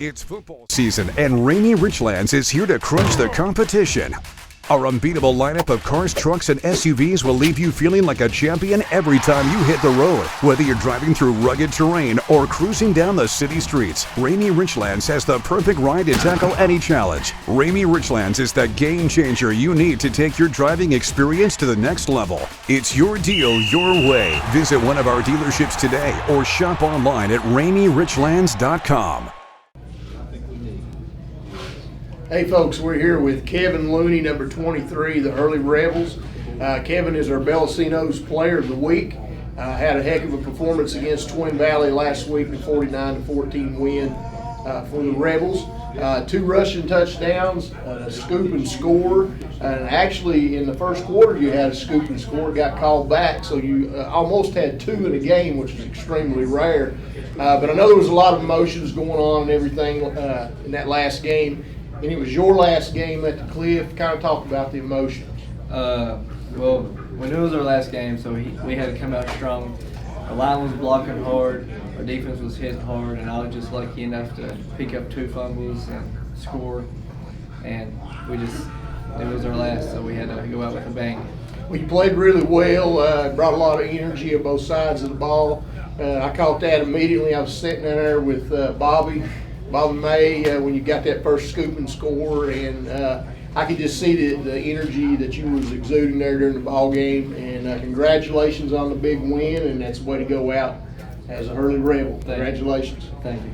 It's football season, and Rainy Richlands is here to crush the competition. Our unbeatable lineup of cars, trucks, and SUVs will leave you feeling like a champion every time you hit the road. Whether you're driving through rugged terrain or cruising down the city streets, Rainy Richlands has the perfect ride to tackle any challenge. Rainy Richlands is the game changer you need to take your driving experience to the next level. It's your deal, your way. Visit one of our dealerships today or shop online at RainyRichlands.com. Hey folks, we're here with Kevin Looney, number 23, the Hurley Rebels. Kevin is our VOLCANOES Player of the Week. Had a heck of a performance against Twin Valley last week, a 49-14 win for the Rebels. 2 rushing touchdowns, a scoop and score, and actually in the first quarter you had a scoop and score, got called back, so you almost had 2 in a game, which is extremely rare. But I know there was a lot of emotions going on and everything in that last game. And it was your last game at the Cliff. Kind of talk about the emotions. Well, we knew it was our last game, so we had to come out strong. Our line was blocking hard, our defense was hitting hard, and I was just lucky enough to pick up 2 fumbles and score. And it was our last, so we had to go out with a bang. Well, you played really well, brought a lot of energy on both sides of the ball. I caught that immediately. I was sitting in there with Bobby May when you got that first scoop and score, and I could just see the energy that you was exuding there during the ball game. And congratulations on the big win, and that's the way to go out as a Hurley Rebel. Congratulations. Thank you.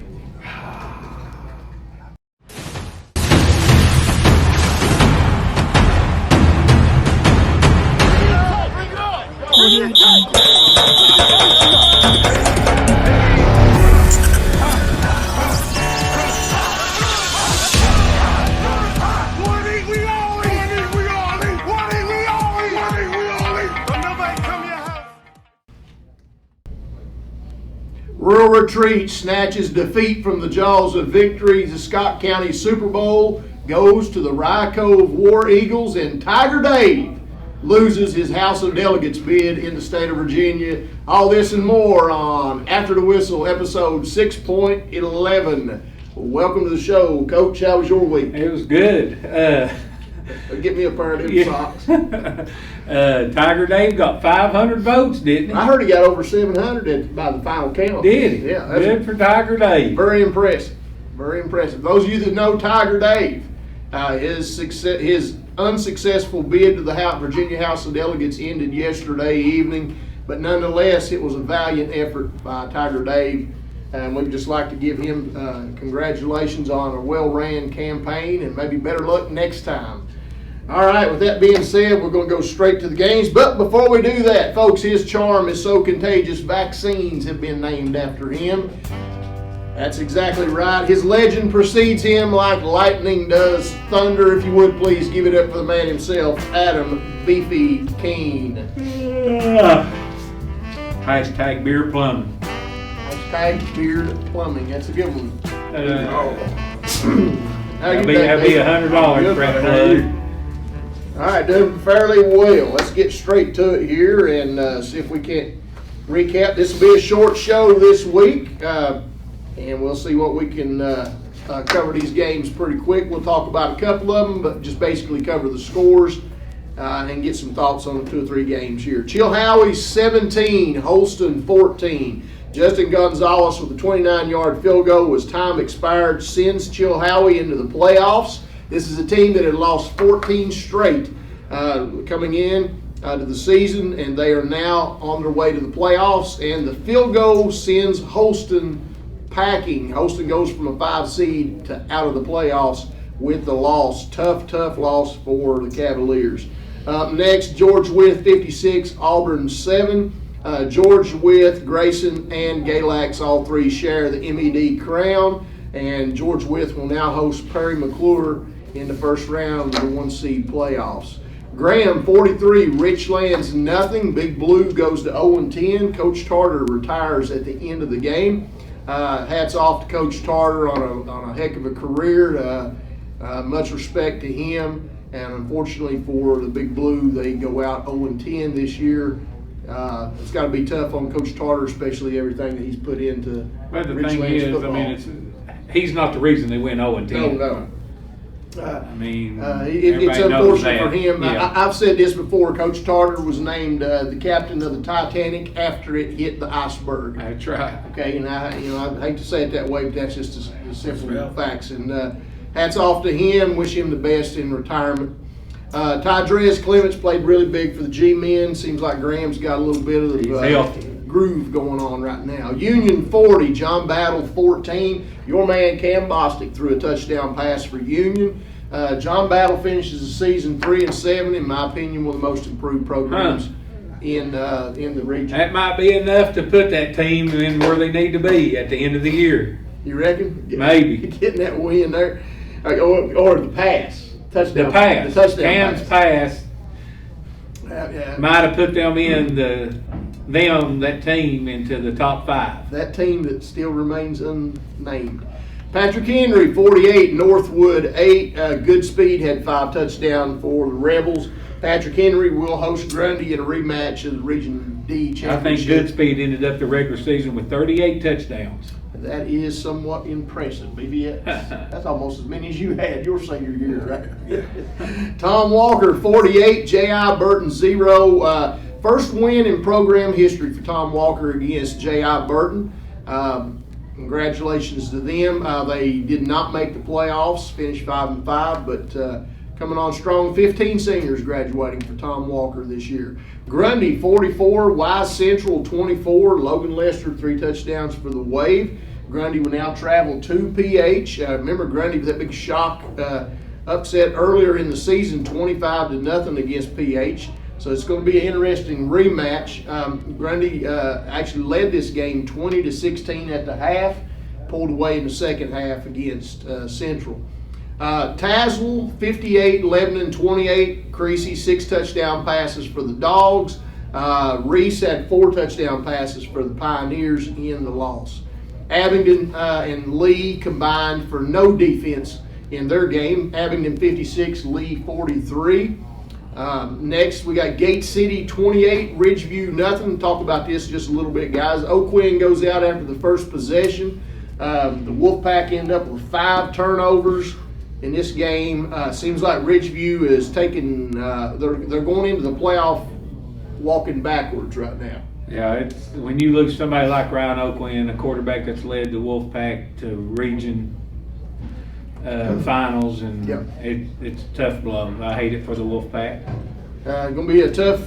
Rural Retreat snatches defeat from the jaws of victory. The Scott County Super Bowl goes to the Rye Cove War Eagles, and Tiger Dave loses his House of Delegates bid in the state of Virginia. All this and more on After the Whistle, episode 6.11. Welcome to the show, Coach. How was your week? It was good. Get me a pair of new socks. Tiger Dave got 500 votes, didn't he? I heard he got over 700 by the final count. Did he? Yeah. Good for Tiger Dave. Very impressive. Very impressive. Those of you that know Tiger Dave, his unsuccessful bid to the Virginia House of Delegates ended yesterday evening, but nonetheless, it was a valiant effort by Tiger Dave. And we'd just like to give him congratulations on a well-ran campaign, and maybe better luck next time. All right, with that being said, we're going to go straight to the games. But before we do that, folks, his charm is so contagious, vaccines have been named after him. That's exactly right. His legend precedes him like lightning does thunder. If you would, please give it up for the man himself, Adam Beefy Keene. Hashtag beer plumbing. Hashtag beard plumbing. That's a good one. That'd be $100 for that plug. All right, doing fairly well. Let's get straight to it here and see if we can't recap. This will be a short show this week, and we'll see what we can cover these games pretty quick. We'll talk about a couple of them, but just basically cover the scores and get some thoughts on the 2 or 3 games here. Chilhowie 17, Holston 14. Justin Gonzalez with a 29-yard field goal as time expired sends Chilhowie into the playoffs. This is a team that had lost 14 straight coming in to the season, and they are now on their way to the playoffs. And the field goal sends Holston packing. Holston goes from a 5 seed to out of the playoffs with the loss. Tough loss for the Cavaliers. Next, George Wythe 56, Auburn 7. George Wythe, Grayson, and Galax, all 3 share the MED crown. And George Wythe will now host Perry McClure in the first round of the 1 seed playoffs. Graham 43, Richlands nothing. Big Blue goes to 0-10. Coach Tarter retires at the end of the game. Hats off to Coach Tarter on a heck of a career. Much respect to him. And unfortunately for the Big Blue, they go out 0-10 this year. It's got to be tough on Coach Tarter, especially everything that he's put into. But the Richlands thing is, football. I mean, he's not the reason they went 0-10. No. I mean, It's everybody knows unfortunate for that. him. Yeah. I've said this before. Coach Tarter was named the captain of the Titanic after it hit the iceberg. That's right. Okay, and I hate to say it that way, but that's just the simple facts. And hats off to him. Wish him the best in retirement. Tydrez Clements played really big for the G-men. Seems like Graham's got a little bit He's of healthy. groove going on right now. Union 40, John Battle 14. Your man Cam Bostic threw a touchdown pass for Union. John Battle finishes the season 3-7. In my opinion, one of the most improved programs in the region. That might be enough to put that team in where they need to be at the end of the year. You reckon? Maybe. Getting that win there, or the pass, touchdown. The pass, the touchdown Cam's pass might have put them in that team into the top 5. That team that still remains unnamed. Patrick Henry, 48, Northwood 8. Goodspeed had 5 touchdowns for the Rebels. Patrick Henry will host Grundy in a rematch of the Region D I think championship. Goodspeed ended up the regular season with 38 touchdowns. That is somewhat impressive, BBS. That's almost as many as you had your senior year, right? Tom Walker, 48, J.I. Burton 0. First win in program history for Tom Walker against J.I. Burton. Congratulations to them. They did not make the playoffs, finished 5-5, but coming on strong. 15 seniors graduating for Tom Walker this year. Grundy, 44, Wise Central 24, Logan Lester 3 touchdowns for the Wave. Grundy will now travel to PH. Remember, Grundy was that big shock upset earlier in the season, 25-0 against PH. So it's going to be an interesting rematch. Grundy actually led this game 20-16 at the half, pulled away in the second half against Central. Tazewell, 58, Lebanon 28, Creasy 6 touchdown passes for the Dogs. Reese had 4 touchdown passes for the Pioneers in the loss. Abingdon and Lee combined for no defense in their game. Abingdon 56, Lee 43. Next, we got Gate City 28, Ridgeview nothing. Talk about this just a little bit, guys. O'Quinn goes out after the first possession. The Wolfpack end up with 5 turnovers in this game. Seems like Ridgeview is taking, they're going into the playoff walking backwards right now. Yeah, it's when you lose somebody like Ryan O'Quinn, a quarterback that's led the Wolfpack to region finals, and Yep. it's a tough blow. I hate it for the Wolfpack. Going to be a tough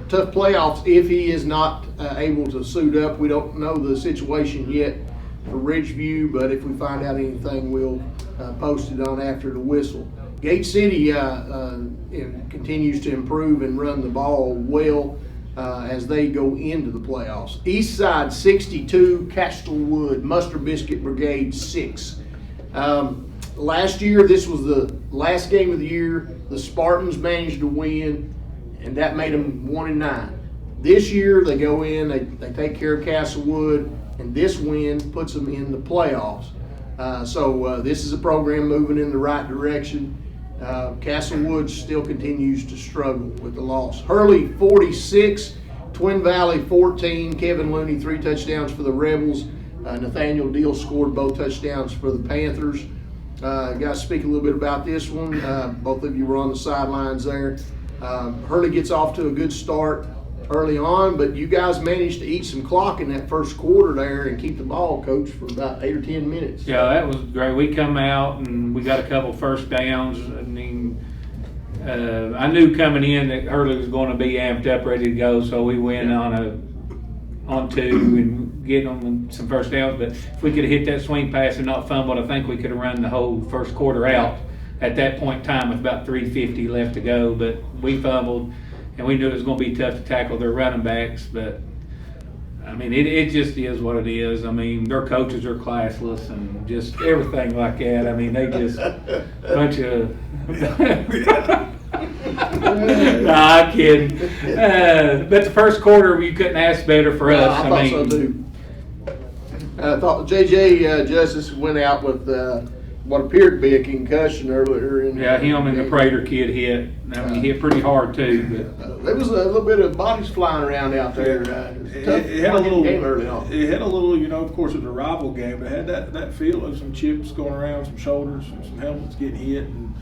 playoffs if he is not able to suit up. We don't know the situation yet for Ridgeview, but if we find out anything, we'll post it on after the whistle. Gate City continues to improve and run the ball well as they go into the playoffs. Eastside 62, Castlewood, Mustard Biscuit Brigade 6. Last year, this was the last game of the year. The Spartans managed to win, and that made them 1-9. This year, they go in, they take care of Castlewood, and this win puts them in the playoffs. So this is a program moving in the right direction. Castlewood still continues to struggle with the loss. Hurley 46, Twin Valley 14, Kevin Looney 3 touchdowns for the Rebels. Nathaniel Deal scored both touchdowns for the Panthers. Got to speak a little bit about this one. Both of you were on the sidelines there. Hurley gets off to a good start early on, but you guys managed to eat some clock in that first quarter there and keep the ball, Coach, for about 8 or 10 minutes. Yeah, that was great. We come out and we got a couple first downs. I mean, I knew coming in that Hurley was going to be amped up, ready to go, so we went on 2 and get them some first downs. But if we could have hit that swing pass and not fumbled, I think we could have run the whole first quarter out at that point in time with about 3:50 left to go. But we fumbled, and we knew it was going to be tough to tackle their running backs. But I mean, it just is what it is. I mean, their coaches are classless and just everything like that. I mean, they just bunch of. No, I'm kidding. But the first quarter, you couldn't ask better for us. I thought so too. I thought J.J. Justice went out with what appeared to be a concussion earlier. Yeah, him and the Prater kid hit. I mean, he hit pretty hard too. But there was a little bit of bodies flying around out there. It had a little game early on. It had a little, of course, it was a rival game, but it had that feel of some chips going around, some shoulders, some helmets getting hit, and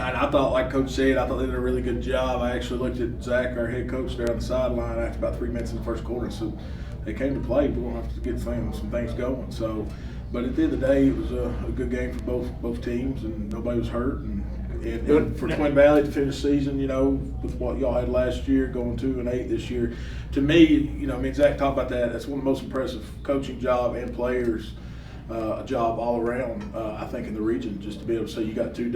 I thought, like Coach said, I thought they did a really good job. I actually looked at Zach, our head coach, there on the sideline after about 3 minutes in the first quarter, and said they came to play. We're going to have to get some things going. So, but at the end of the day, it was a good game for both teams, and nobody was hurt. And for Twin Valley to finish the season, with what y'all had last year, going 2-8 this year, to me, me and Zach talked about that. That's one of the most impressive coaching job and players. A job all around, I think, in the region, just to be able to say you got 2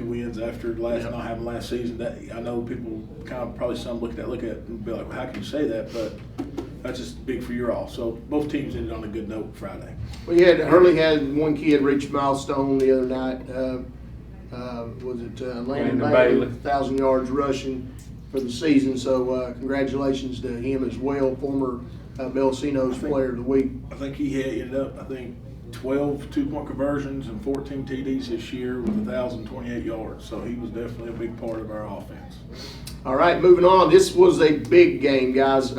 wins after not having last season. That I know people kind of probably some look at and be like, well, how can you say that? But that's just big for you all. So both teams ended on a good note Friday. Well, Hurley had one kid reach a milestone the other night. Was it Landon Bailey, 1,000 yards rushing for the season? So congratulations to him as well, former Belsino's Player of the Week. I think he ended up, 12 two-point conversions and 14 TDs this year with 1,028 yards. So he was definitely a big part of our offense. All right, moving on. This was a big game, guys.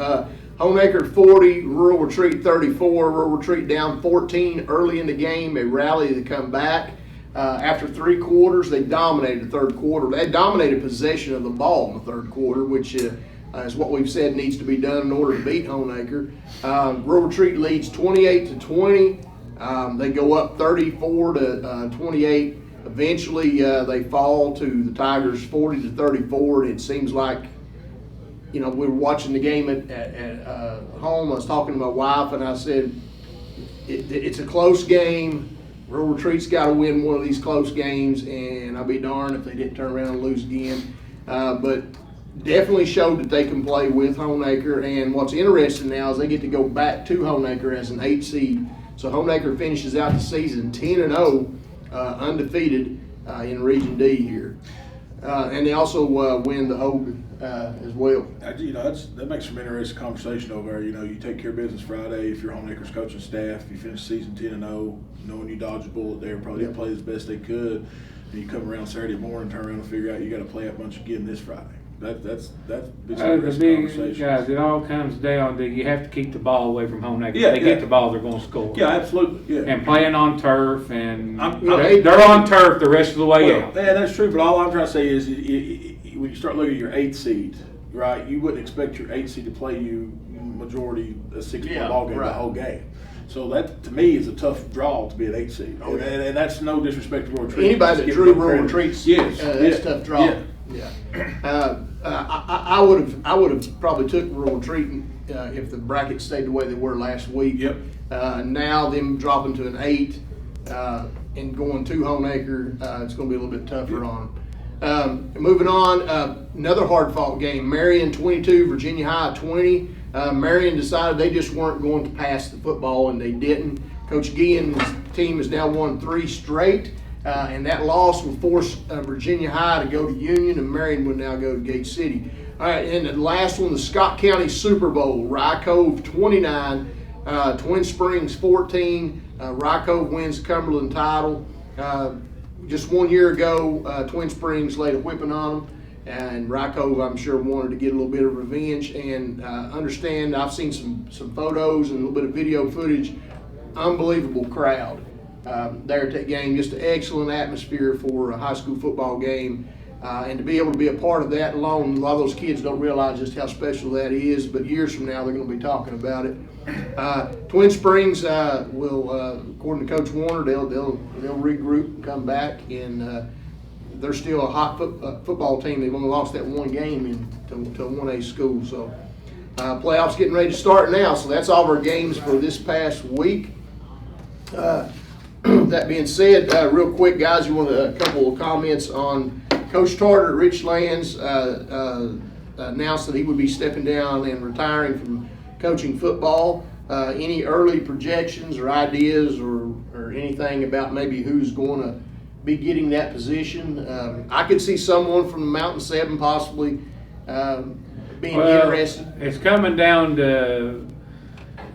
Homeacre 40, Rural Retreat 34. Rural Retreat down 14 early in the game. They rallied to come back. After 3 quarters, they dominated the third quarter. They dominated possession of the ball in the third quarter, which is what we've said needs to be done in order to beat Homeacre. Rural Retreat leads 28-20. They go up 34-28. Eventually, they fall to the Tigers 40-34. And it seems like, we were watching the game at home. I was talking to my wife, and I said, it's a close game. Rural Retreat's got to win one of these close games, and I'll be darned if they didn't turn around and lose again. But definitely showed that they can play with Homeacre. And what's interesting now is they get to go back to Homeacre as an 8 seed. So Homeacre finishes out the season 10-0, undefeated in Region D here. And they also win the Hogan as well. That makes some interesting conversation over there. You take care of business Friday if you're Homeacre's coaching staff. You finish the season 10-0, knowing you dodged a bullet there, probably didn't play as best they could. And you come around Saturday morning, turn around and figure out you got to play a bunch again this Friday. That's the big guys. It all comes down to you have to keep the ball away from Homeacre. If they get the ball, they're going to score. Yeah, absolutely. Yeah. And playing on turf, and they're on turf the rest of the way out. Yeah, that's true. But all I'm trying to say is, when you start looking at your 8 seed, right, you wouldn't expect your 8 seed to play you majority a 6-point ball game the whole game. So that, to me, is a tough draw to be an 8 seed. Oh, and that's no disrespect to Rural Retreat. Anybody that drew Rural Retreats, that's a tough draw. I would have probably took Rural Retreat if the brackets stayed the way they were last week. Yep. Now them dropping to an 8 and going to Homeacre, it's going to be a little bit tougher on them. Moving on, another hard-fought game. Marion 22, Virginia High 20. Marion decided they just weren't going to pass the football, and they didn't. Coach Guillen's team has now won 3 straight. And that loss will force Virginia High to go to Union, and Marion will now go to Gate City. All right, and the last one, the Scott County Super Bowl. Rye Cove 29, Twin Springs 14. Rye Cove wins the Cumberland title. Just 1 year ago, Twin Springs laid a whipping on them, and Rye Cove, I'm sure, wanted to get a little bit of revenge. And understand, I've seen some photos and a little bit of video footage. Unbelievable crowd. There at that game, just an excellent atmosphere for a high school football game, and to be able to be a part of that alone. A lot of those kids don't realize just how special that is, but years from now they're going to be talking about it. Twin Springs will, according to Coach Warner, they'll regroup and come back, and they're still a hot football team. They've only lost that one game to a 1A school, so playoffs getting ready to start now. So that's all of our games for this past week. That being said, real quick, guys, you want a couple of comments on Coach Tarter at Richlands announced that he would be stepping down and retiring from coaching football. Any early projections or ideas or anything about maybe who's going to be getting that position? I could see someone from the Mountain 7 possibly being interested. It's coming down to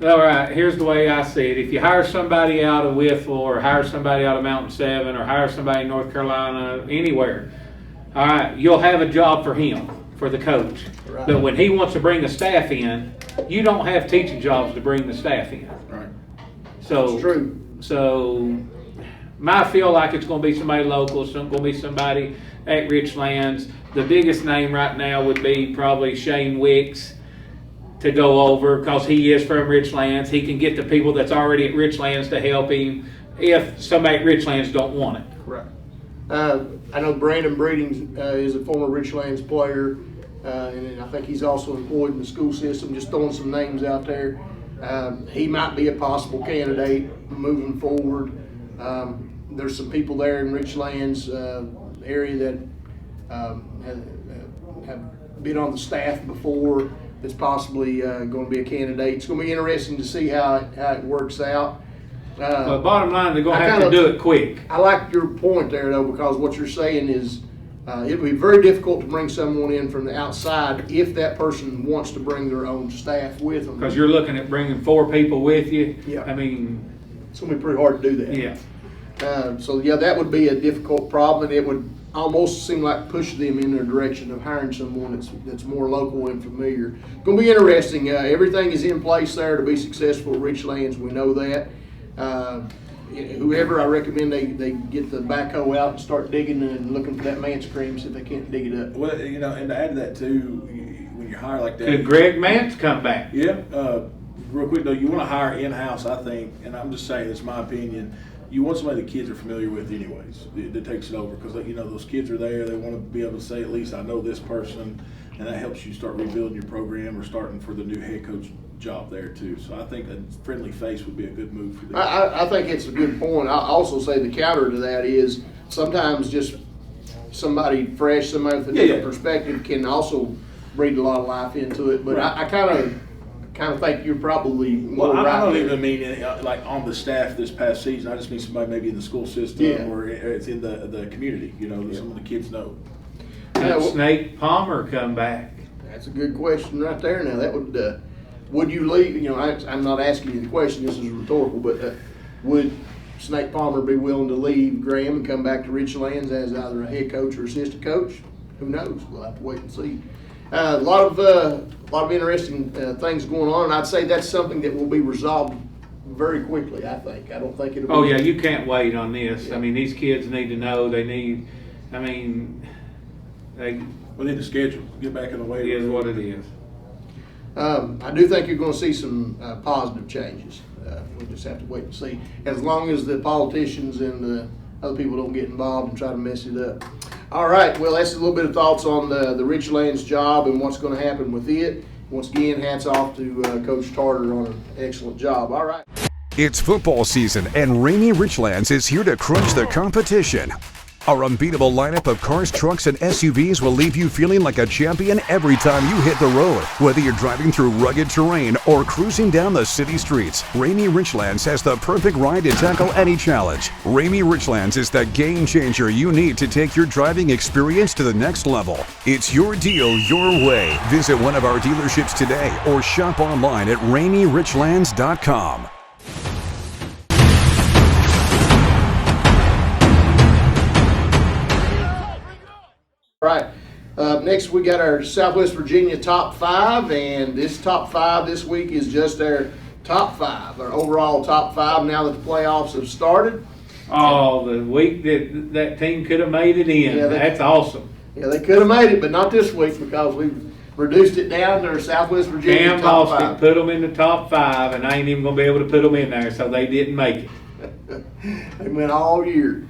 All right, here's the way I see it. If you hire somebody out of Whittle or hire somebody out of Mountain 7 or hire somebody in North Carolina, anywhere, all right, you'll have a job for him, for the coach. Right. But when he wants to bring the staff in, you don't have teaching jobs to bring the staff in. Right. So, That's true. So, I feel like it's going to be somebody local. It's going to be somebody at Richlands. The biggest name right now would be probably Shane Wicks to go over because he is from Richlands. He can get the people that's already at Richlands to help him if somebody at Richlands don't want it. Right. I know Brandon Breeding is a former Richlands player, and I think he's also employed in the school system. Just throwing some names out there. He might be a possible candidate moving forward. There's some people there in Richlands area that have been on the staff before that's possibly going to be a candidate. It's going to be interesting to see how it works out. But bottom line, they're going to have to do it quick. I like your point there, though, because what you're saying is it would be very difficult to bring someone in from the outside if that person wants to bring their own staff with them. Because you're looking at bringing 4 people with you. Yeah. I mean, it's going to be pretty hard to do that. yeah. So, yeah, that would be a difficult problem, and it would almost seem like push them in the direction of hiring someone that's more local and familiar. It's going to be interesting. Everything is in place there to be successful at Richlands. We know that. Whoever, I recommend they get the backhoe out and start digging and looking for that man's cream so if they can't dig it up. Well, you know, and to add to that too, when you hire like that, Could Greg Mance come back? yeah. Real quick though, you want to hire in-house, I think, and I'm just saying, it's my opinion. You want somebody the kids are familiar with, anyways. That takes it over because you know those kids are there. They want to be able to say, at least I know this person, and that helps you start rebuilding your program or starting for the new head coach job there too. So I think a friendly face would be a good move for them. I think it's a good point. I also say the counter to that is sometimes just somebody fresh, somebody with a different perspective can also breathe a lot of life into it. But I kind of think you're probably more Well, right. I don't there. even mean like on the staff this past season. I just mean somebody maybe in the school system or it's in the community. You know, some of the kids know. Could Snake Palmer come back? That's a good question right there. Now that would you leave? You know, I'm not asking you the question. This is rhetorical, but would Snake Palmer be willing to leave Graham and come back to Richlands as either a head coach or assistant coach? Who knows? We'll have to wait and see. A lot of interesting things going on, and I'd say that's something that will be resolved very quickly. I think. I don't think it'll. Oh yeah, you can't wait on this. I mean, these kids need to know. They need the schedule. Get back in the way. It is what it is. I do think you're going to see some positive changes. We'll just have to wait and see. As long as the politicians and the other people don't get involved and try to mess it up. All right, well, that's a little bit of thoughts on the Richlands job and what's going to happen with it. Once again, hats off to Coach Tarter on an excellent job. All right. It's football season, and Rainy Richlands is here to crunch the competition. Our unbeatable lineup of cars, trucks, and SUVs will leave you feeling like a champion every time you hit the road. Whether you're driving through rugged terrain or cruising down the city streets, Rainy Richlands has the perfect ride to tackle any challenge. Rainy Richlands is the game changer you need to take your driving experience to the next level. It's your deal, your way. Visit one of our dealerships today or shop online at RainyRichlands.com. All right. Next, we got our Southwest Virginia top 5, and this top 5 this week is just our top 5, our overall top 5 now that the playoffs have started. Oh, the week that team could have made it in. Yeah, That's awesome. Yeah, they could have made it, but not this week because we've reduced it down to our Southwest Virginia Cam top Boston 5. put them in the top 5, and I ain't even going to be able to put them in there, so they didn't make it. They went all year.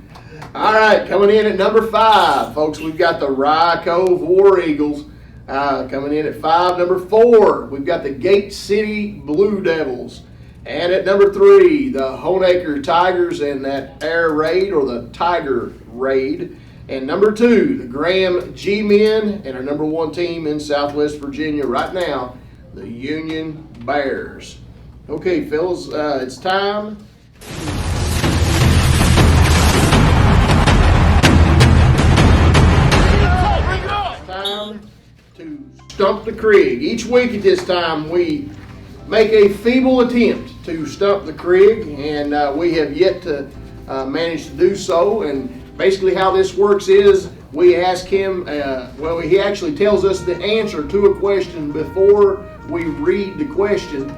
All right, coming in at number 5, folks, we've got the Rye Cove War Eagles. Coming in at 5, number 4, we've got the Gate City Blue Devils. And at number 3, the Honaker Tigers and that Air Raid or the Tiger Raid. And number 2, the Graham G-Men, and our number 1 team in Southwest Virginia right now, the Union Bears. Okay, fellas, it's time. Time to stump the CRIG. Each week at this time, we make a feeble attempt to stump the CRIG, and we have yet to manage to do so. And basically how this works is we ask him, well, he actually tells us the answer to a question before we read the question.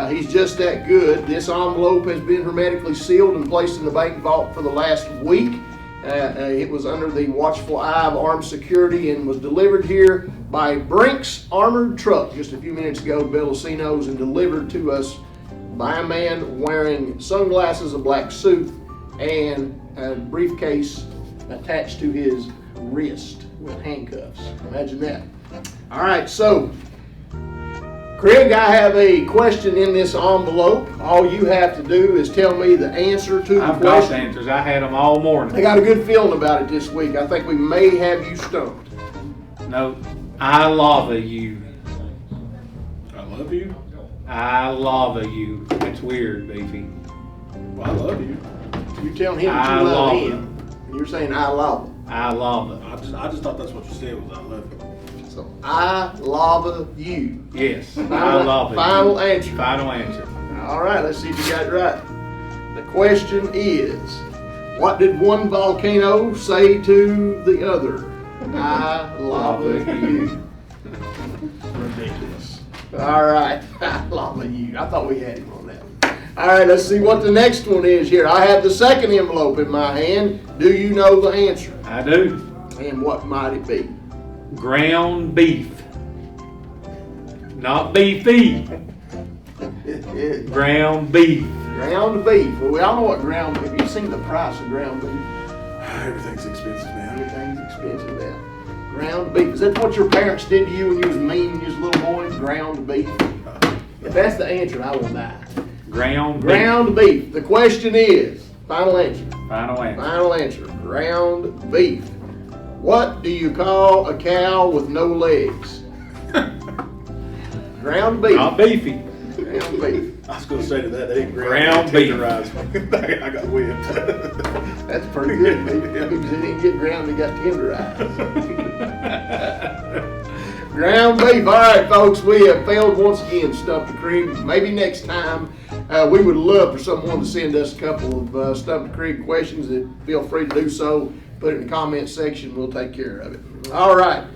He's just that good. This envelope has been hermetically sealed and placed in the bank vault for the last week. It was under the watchful eye of armed security and was delivered here by Brink's Armored Truck just a few minutes ago, Bellocinos, and delivered to us by a man wearing sunglasses, a black suit, and a briefcase attached to his wrist with handcuffs. Imagine that. All right, so Craig, I have a question in this envelope. All you have to do is tell me the answer to the I've question. got the answers. I had them all morning. I got a good feeling about it this week. I think we may have you stumped. No, I love you. I love you. I love you. That's weird, Beefy. Well, I love you. You telling him that I you love love him, and you're saying I love him. I love it. I just thought that's what you said was I love you. So I love you. Yes, I Final- love it. final answer. Final answer. All right, let's see if you got it right. The question is, what did one volcano say to the other? I love you. Ridiculous. All right, I love you. I thought we had him on that one. All right, let's see what the next one is here. I have the second envelope in my hand. Do you know the answer? I do. And what might it be? Ground beef. Not beefy. Ground beef. Ground beef. Well, we all know what ground beef. You've seen the price of ground beef. Everything's expensive now. Everything's expensive now. Ground beef. Is that what your parents did to you when you was mean when you was a little boy? Ground beef. If that's the answer, I will die. Ground beef. Ground beef. The question is, final answer. Final answer. Final answer. Ground beef. What do you call a cow with no legs? Ground beef. Not beefy. Ground beef. I was going to say to that, they ain't Ground beef. I got whipped. That's pretty good. Because they didn't get ground, they got tenderized. Ground beef. All right, folks, we have failed once again, Stump the CRIG. Maybe next time, we would love for someone to send us a couple of Stump the CRIG questions. Feel free to do so. Put it in the comments section. We'll take care of it. All right.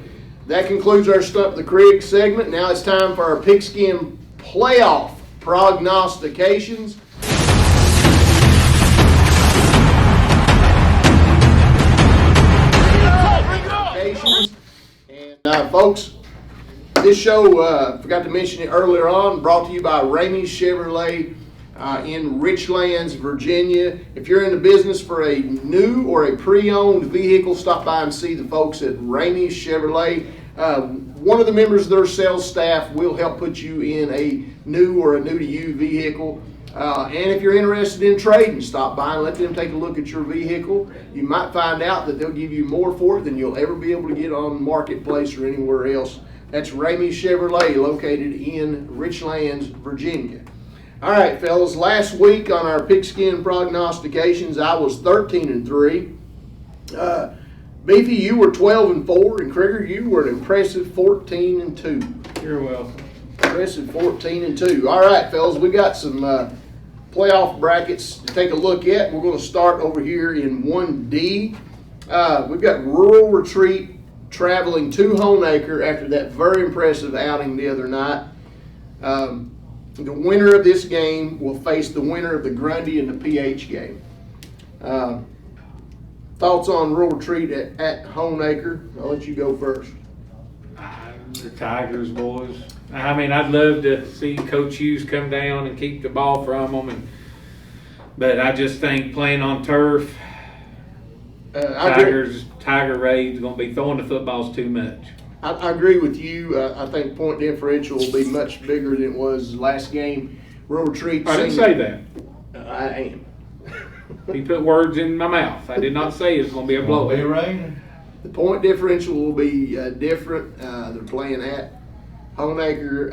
That concludes our Stump the CRIG segment. Now it's time for our pigskin playoff prognostications. And folks, this show, forgot to mention it earlier on, brought to you by Ramey's Chevrolet in Richlands, Virginia. If you're in the business for a new or a pre-owned vehicle, stop by and see the folks at Ramey's Chevrolet. One of the members of their sales staff will help put you in a new or a new-to-you vehicle. And if you're interested in trading, stop by and let them take a look at your vehicle. You might find out that they'll give you more for it than you'll ever be able to get on Marketplace or anywhere else. That's Ramey's Chevrolet, located in Richlands, Virginia. All right, fellas, last week on our pigskin prognostications, I was 13-3. Beefy, you were 12-4, and Krieger, you were an impressive 14-2. You're welcome. Impressive 14-2. All right, fellas, we got some playoff brackets to take a look at. We're going to start over here in 1D. We've got Rural Retreat traveling to Honeacre after that very impressive outing the other night. The winner of this game will face the winner of the Grundy and the PH game. Thoughts on Rural Retreat at Honeacre? I'll let you go first. The Tigers, boys. I mean, I'd love to see Coach Hughes come down and keep the ball from them, but I just think playing on turf, Tiger Raid's going to be throwing the footballs too much. I agree with you. I think point differential will be much bigger than it was last game. Rural Retreat. I didn't say that. I am. He put words in my mouth. I did not say it's going to be a blowout. The point differential will be different. They're playing at Honeacre.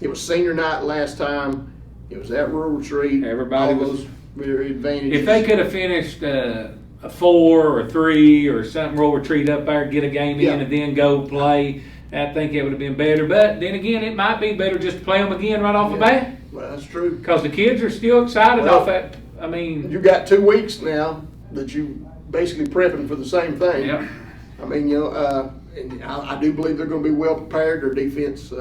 It was senior night last time. It was at Rural Retreat. Everybody all was those very advantages. If they could have finished a 4 or 3 or something, Rural Retreat up there, get a game in, and then go play, I think it would have been better. But then again, it might be better just to play them again right off the bat. Well, that's true. Because the kids are still excited Well, off that. I mean, You got 2 weeks now that you basically prepping for the same thing. yeah. I mean, and I do believe they're going to be well prepared. Their defense,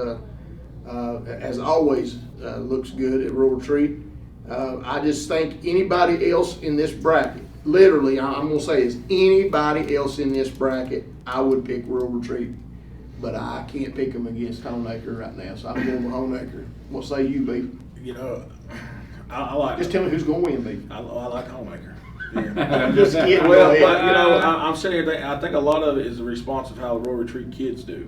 as always, looks good at Rural Retreat. I just think anybody else in this bracket, literally, I'm going to say is anybody else in this bracket, I would pick Rural Retreat. But I can't pick them against Homeacre right now, so I'm going with Homeacre. What say you, B? You know, I like. Just tell me who's going to win, B. I like Homemaker. Yeah. I'm just kidding. Well, Go but, ahead. you know, I'm sitting here. I think a lot of it is the response of how the Royal Retreat kids do.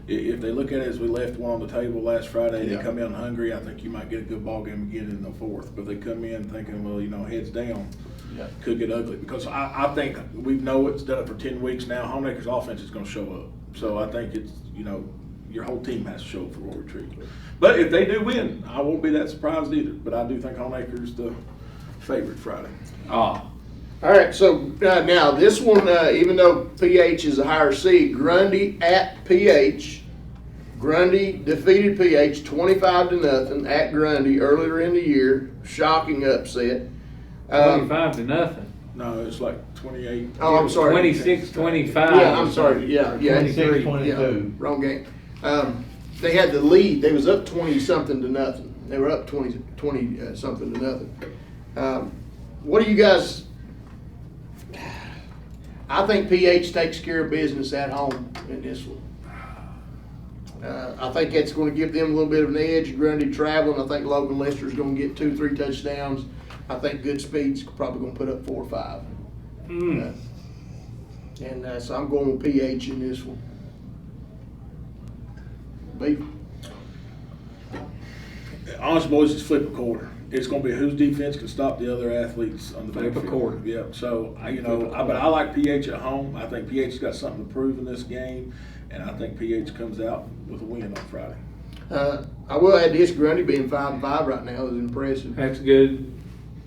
If they look at it as we left one on the table last Friday, Yeah. they come in hungry. I think you might get a good ball game again in the fourth. But they come in thinking, well, you know, heads down, Yeah. could get ugly. Because I think we know it's done it for 10 weeks now. Homemaker's offense is going to show up. So I think it's, you know, your whole team has to show up for Royal Retreat. But if they do win, I won't be that surprised either. But I do think Homemaker's the favorite Friday. Oh, All right, so now this one, even though PH is a higher seed, Grundy at PH. Grundy defeated PH 25-0 at Grundy earlier in the year. Shocking upset. 25-0. No, it's like 28. Oh, I'm sorry. 26-25. Yeah, I'm sorry. Yeah, 26, 23. 22. Yeah, wrong game. They had the lead. They was up 20-something-0. They were up 20-something-0. What do you guys? I think PH takes care of business at home in this one. I think that's going to give them a little bit of an edge. Grundy traveling. I think Logan Lester's going to get 2-3 touchdowns. I think Goodspeed's probably going to put up 4 or 5. So I'm going with PH in this one. Beef. Honest boys, just flip a quarter. It's going to be whose defense can stop the other athletes on the Flip a backfield. quarter. Yep. So but I like PH at home. I think PH's got something to prove in this game, and I think PH comes out with a win on Friday. I will add this: Grundy being 5-5 right now is impressive. That's good.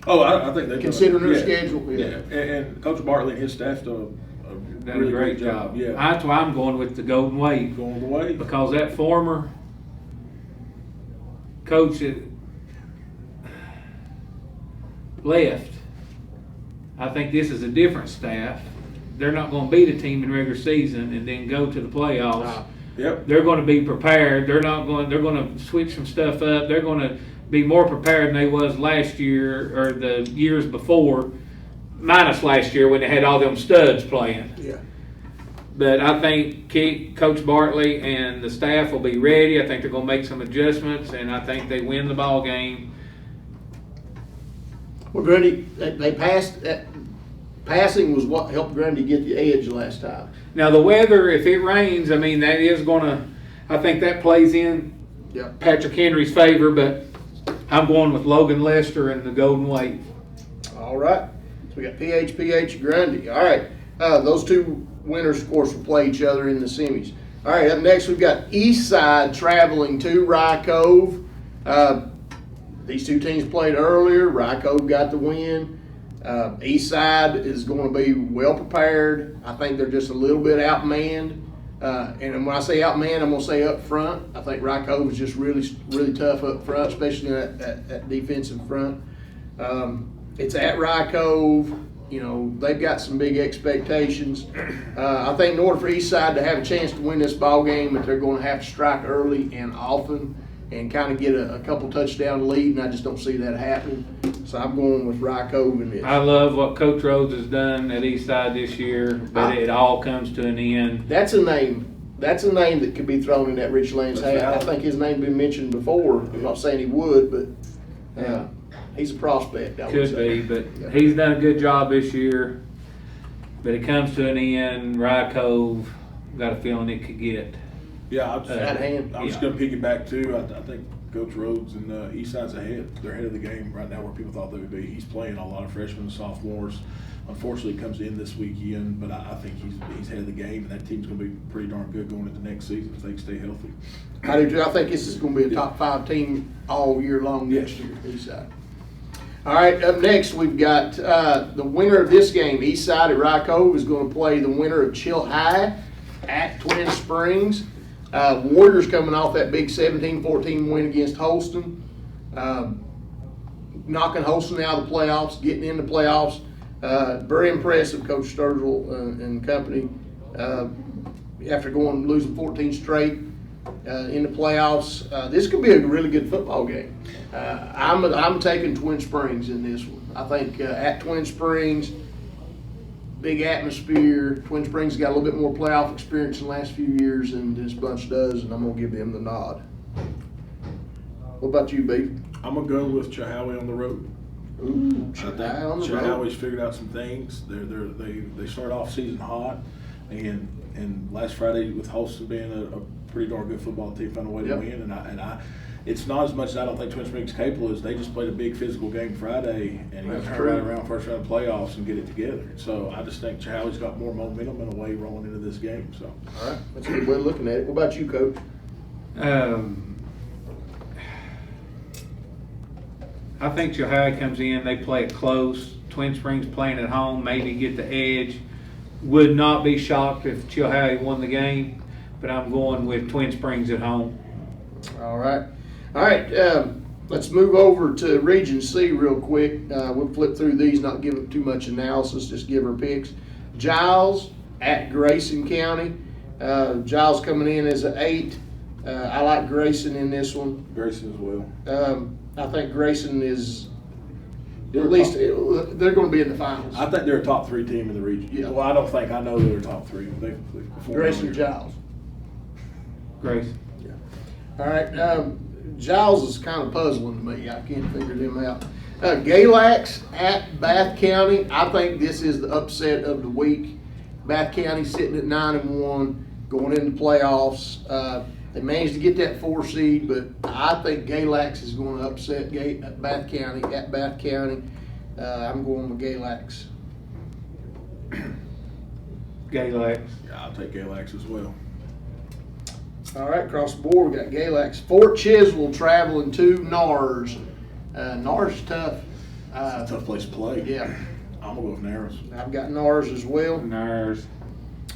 Oh, I think they Considering their schedule, Yeah, and Coach Bartley and his staff done a Done really a great good job. Yeah, That's why I'm going with the Golden Wave. going the way. Because that former coach that left, I think this is a different staff. They're not going to beat a team in regular season and then go to the playoffs. Yep. They're going to be prepared. They're going to switch some stuff up. They're going to be more prepared than they was last year or the years before, minus last year when they had all them studs playing. Yeah. But I think Coach Bartley and the staff will be ready. I think they're going to make some adjustments, and I think they win the ball game. Well, Grundy, they passed. Passing was what helped Grundy get the edge last time. Now the weather, if it rains, I mean that is going to. I think that plays in Yeah. Patrick Henry's favor, but I'm going with Logan Lester and the Golden Wave. All right. So we got PH, Grundy. All right. Those two winners, of course, will play each other in the semis. All right. Up next, we've got Eastside traveling to Rye Cove. These two teams played earlier. Rye Cove got the win. Eastside is going to be well prepared. I think they're just a little bit outmanned. And when I say outmanned, I'm going to say up front. I think Rye Cove is just really, really tough up front, especially that defensive front. It's at Rye Cove. You know, they've got some big expectations. I think in order for Eastside to have a chance to win this ball game, that they're going to have to strike early and often and kind of get a couple touchdown lead, and I just don't see that happening. So I'm going with Rye Cove in this. I love what Coach Rhodes has done at Eastside this year, but it all comes to an end. That's a name. That's a name that could be thrown in that Richlands hat. I think his name's been mentioned before. I'm not saying he would, but he's a prospect. I would Could say. be, but he's done a good job this year. But it comes to an end. Rye Cove, got a feeling it could get. Yeah, Out of hand. I'm just going to piggyback too. I think Coach Rhodes and Eastside's ahead. They're ahead of the game right now where people thought they would be. He's playing a lot of freshmen and sophomores. Unfortunately, it comes in this weekend, but I think he's ahead of the game, and that team's going to be pretty darn good going into next season if they can stay healthy. I do too. I think this is going to be a top 5 team all year long next year, Eastside. All right, up next we've got the winner of this game. Eastside at Rye Cove is going to play the winner of Chill High at Twin Springs. Warriors coming off that big 17-14 win against Holston. Knocking Holston out of the playoffs, getting into playoffs. Very impressive, Coach Sturgill and company. After losing 14 straight in the playoffs, this could be a really good football game. I'm taking Twin Springs in this one. I think at Twin Springs, big atmosphere. Twin Springs got a little bit more playoff experience in the last few years than this bunch does, and I'm going to give them the nod. What about you, B? I'm going to go with Chilhowie on the road. Ooh, I think Chilhowie's Chilhowie's figured out some things. They start off season hot, and last Friday with Holston being a pretty darn good football team, found a way to win. And I, it's not as much as I don't think Twin Springs is capable as they just played a big physical game Friday, and you got to turn right around first round playoffs and get it together. So I just think Chilhowie's got more momentum in a way rolling into this game. So all right, that's a good way of looking at it. What about you, Coach? I think Chilhowie comes in, they play it close. Twin Springs playing at home, maybe get the edge. Would not be shocked if Chilhowie won the game, but I'm going with Twin Springs at home. All right. Let's move over to Region C real quick. We'll flip through these, not give it too much analysis, just give our picks. Giles at Grayson County. Giles coming in as an 8. I like Grayson in this one. Grayson as well. I think Grayson is at least they're going to be in the finals. I think they're a top 3 team in the region. Yeah. Well, I know they're top 3. Grayson or Giles? Grace. Yeah. All right. Giles is kind of puzzling to me. I can't figure them out. Galax at Bath County. I think this is the upset of the week. Bath County sitting at 9-1, going into playoffs. They managed to get that 4 seed, but I think Galax is going to upset Bath County at Bath County. I'm going with Galax. Galax. Yeah, I'll take Galax as well. All right, across the board, we got Galax. Fort Chiswell traveling to NARS. NARS is tough. It's a tough place to play. Yeah. I'm going to go with Narrows. I've got NARS as well. NARS.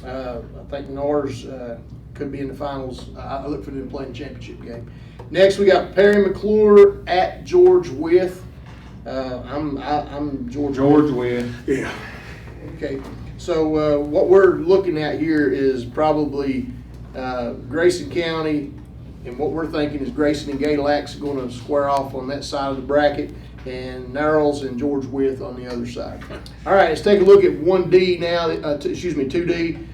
I think NARS could be in the finals. I look for them to play in the championship game. Next, we got Perry McClure at George Wythe. I'm George Wythe. Yeah. Okay, so what we're looking at here is probably Grayson County, and what we're thinking is Grayson and Galax are going to square off on that side of the bracket, and Narrows and George Wythe on the other side. All right, let's take a look at 1D now. 2D.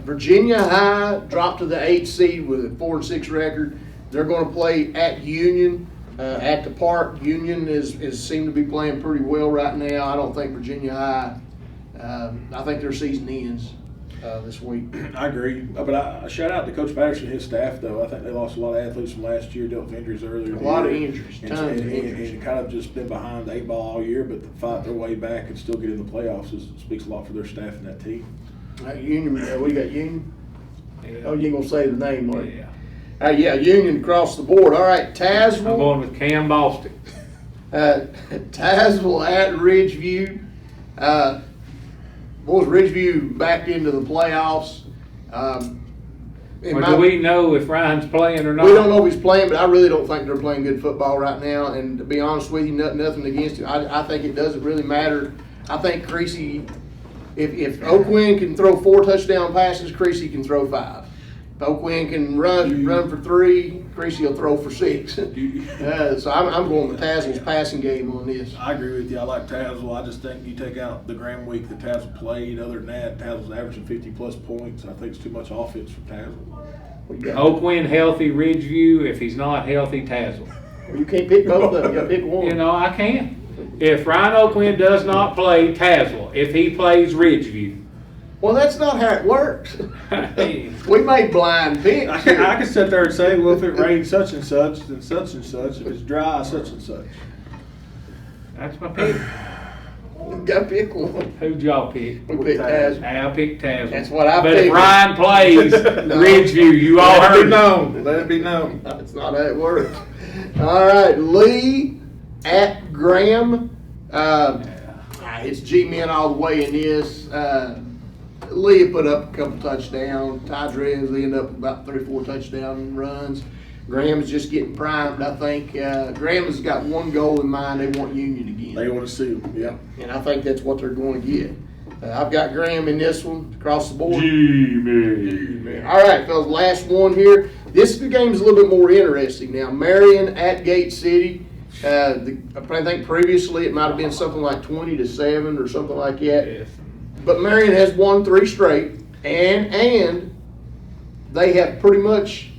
Virginia High dropped to the 8th seed with a 4-6 record. They're going to play at Union at the park. Union is seem to be playing pretty well right now. I don't think Virginia High. I think their season ends this week. I agree, but I shout out to Coach Patterson and his staff. Though I think they lost a lot of athletes from last year, dealt with injuries earlier. A lot of injuries, tons of injuries. And kind of just been behind the 8 ball all year, but to fight their way back and still get in the playoffs speaks a lot for their staff and that team. Union, we got Union. Yeah. Oh, you ain't gonna say the name, Mark? Yeah. Union across the board. All right, Tazewell. I'm going with Cam Boston. Tazewell at Ridgeview. Boys, Ridgeview backed into the playoffs. Do we know if Ryan's playing or not? We don't know if he's playing, but I really don't think they're playing good football right now. And to be honest with you, nothing against him. I think it doesn't really matter. I think Creasy, if O'Quinn can throw 4 touchdown passes, Creasy can throw 5. If O'Quinn can run for 3, Creasy will throw for 6. So I'm going with Tazewell's passing game on this. I agree with you. I like Tazewell. I just think you take out the Graham week that Tazewell played. Other than that, Tazewell's averaging 50-plus points. I think it's too much offense for Tazewell. O'Quinn healthy, Ridgeview. If he's not healthy, Tazewell. Well, you can't pick both of them. You got to pick one. I can. If Ryan O'Quinn does not play, Tazewell. If he plays, Ridgeview. Well, that's not how it works. We make blind picks. I can sit there and say, well, if it rains such and such, then such and such. If it's dry, such and such. That's my pick. You got to pick one. Who'd y'all pick? We picked Tazewell. I picked Tazewell. That's what I But picked. if Ryan plays, Ridgeview, you all heard it. Let it be known. That's not how it works. All right, Lee at Graham. It's G-men all the way in this. Leah put up a couple touchdowns. Tydrez ended up about 3 or 4 touchdown runs. Graham's just getting primed, I think. Graham has got one goal in mind. They want Union again. They want to see them. Yeah. And I think that's what they're going to get. I've got Graham in this one across the board. G-Man. All right, fellas, last one here. This game's a little bit more interesting now. Marion at Gate City. I think previously it might have been something like 20-7 or something like that. Yes. But Marion has won 3 straight, and they have pretty much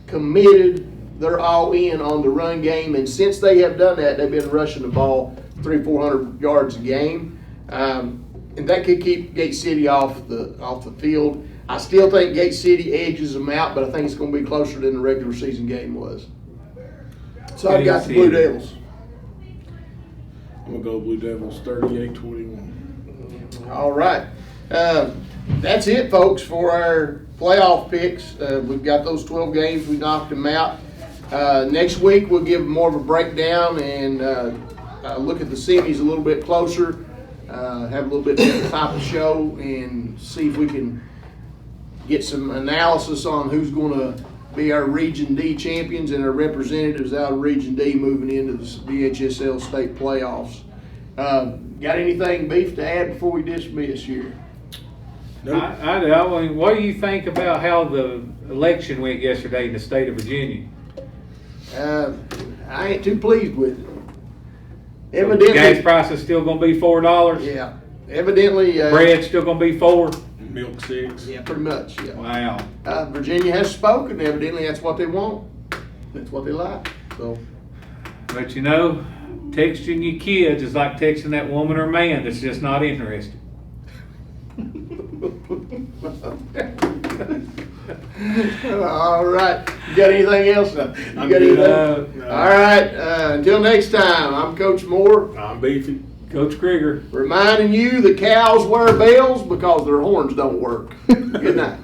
committed their all in on the run game. And since they have done that, they've been rushing the ball 300-400 yards a game. And that could keep Gate City off the field. I still think Gate City edges them out, but I think it's going to be closer than the regular season game was. So I've got the Blue Devils. I'm going to go Blue Devils 38-21. All right. That's it, folks, for our playoff picks. We've got those 12 games. We knocked them out. Next week, we'll give more of a breakdown and look at the semis a little bit closer. Have a little bit different type of show and see if we can get some analysis on who's going to be our Region D champions and our representatives out of Region D moving into the VHSL state playoffs. Got anything, Beef, to add before we dismiss here? Nope. I mean, what do you think about how the election went yesterday in the state of Virginia? I ain't too pleased with it. Gas Evidently, price is still going to be $4. yeah. Evidently, Bread's still going to be $4. Milk 6. yeah, pretty much. Yeah. Wow. Virginia has spoken. Evidently, that's what they want. That's what they like. So, But you know, texting your kids is like texting that woman or man that's just not interested. all right. You got anything else? You got good. anything? All right. Until next time, I'm Coach Moore, I'm Beefy. Coach Krieger. reminding you the cows wear bells because their horns don't work. Good night.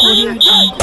Audio Jungle.